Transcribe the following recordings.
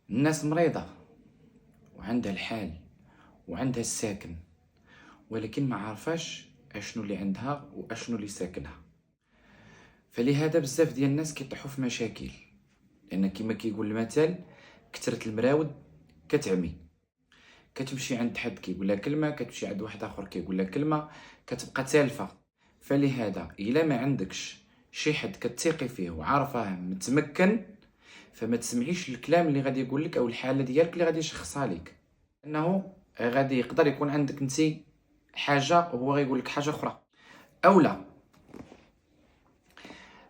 الناس مريضة وعندها الحال وعندها الساكن، ولكن ما عارفاش اشنو اللي عندها واشنو اللي ساكنها. فلهذا بزاف ديال الناس كيطيحوا في مشاكل، لان كما كيقول المثل كثرة المراود كتعمي. كتمشي عند حد كيقول لها كلمه، كتمشي عند واحد اخر كيقول لها كلمه، كتبقى تالفه. فلهذا الا ما عندكش شي حد كتثقي فيه وعارفاه متمكن، فما تسمعيش الكلام اللي غادي يقول لك او الحاله ديالك اللي غادي يشخصها لك، انه غادي يقدر يكون عندك انت حاجه وهو غيقول لك حاجه اخرى. اولا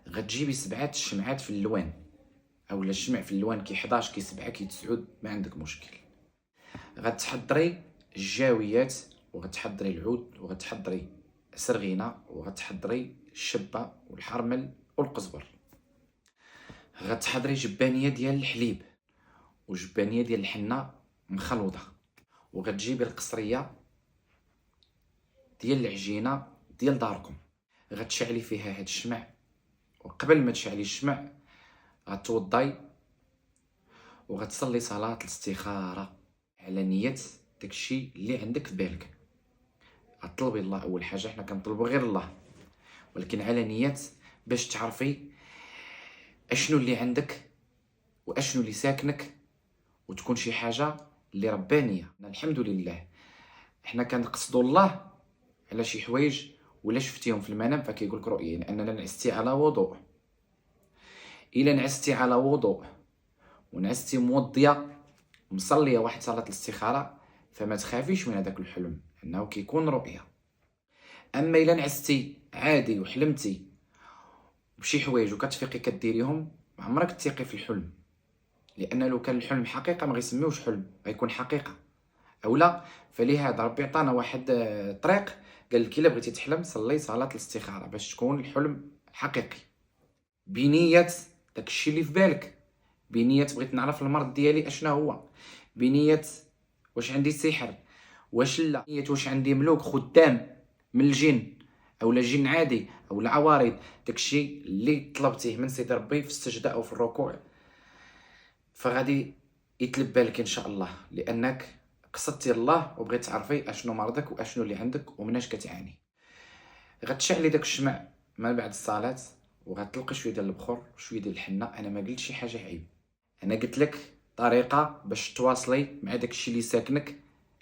غتجيبي 7 الشمعات في اللوان، اولا الشمع في اللوان كي 11 كي 7 كي 9 ما عندك مشكل. غتحضري الجاويات وغتحضري العود وغتحضري سرغينه وغتحضري الشبه والحرمل والقزبر. غتحضري جبانيه ديال الحليب وجبانيه ديال الحنه مخلوطه، وغتجيبي القصريه ديال العجينه ديال داركم. غتشعلي فيها هاد الشمع، وقبل ما تشعلي الشمع غتوضاي وغتصلي صلاه الاستخاره على نيه داكشي اللي عندك في بالك. غطلبي الله اول حاجه، حنا كنطلبوا غير الله، ولكن على نيه باش تعرفي اشنو اللي عندك واشنو اللي ساكنك، وتكون شي حاجه اللي ربانيه. الحمد لله حنا كنقصدوا الله على شي حوايج ولا شفتيهم في المنام فكيقول لك رؤيه، لاننا نعستي على وضوء. الا نعستي على وضوء ونعستي موضيه مصليه واحد صلاه الاستخاره، فما تخافيش من هذاك الحلم انه كيكون رؤيه. اما الا نعستي عادي وحلمتي بشي حوايج وكتفيقي كديريهم، ما عمرك تثيقي في الحلم، لان لو كان الحلم حقيقه ما غيسميوش حلم، غيكون حقيقه. اولا فلهذا ربي عطانا واحد طريق، قال لك الا بغيتي تحلم صلي صلاه الاستخاره باش تكون الحلم حقيقي بنيه داكشي اللي في بالك، بنيه بغيت نعرف المرض ديالي اشنا هو، بنيه واش عندي سحر واش لا، بنيه واش عندي ملوك خدام من الجن اولا جن عادي اولا عوارض. داكشي اللي طلبتيه من سيدي ربي في السجده او في الركوع فغادي يتلبى لك ان شاء الله، لانك قصدتي الله وبغيت تعرفي اشنو مرضك واشنو اللي عندك ومناش كتعاني. غتشعلي داك الشمع ما بعد الصلاه وغتلقي شويه ديال البخور وشويه ديال الحنه. انا ما قلت شي حاجه عيب، انا قلت لك طريقه باش تواصلي مع داكشي اللي ساكنك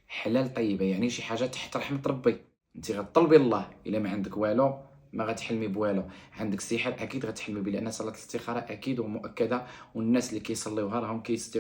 حلال طيبه، يعني شي حاجه تحت رحمه ربي. انت غطلبي الله، الا ما عندك والو ما غتحلمي بوالو. عندك سحر اكيد غتحلمي به، لان صلاه الاستخاره اكيد ومؤكده، والناس اللي كيصليوها راهم كيستيقظوا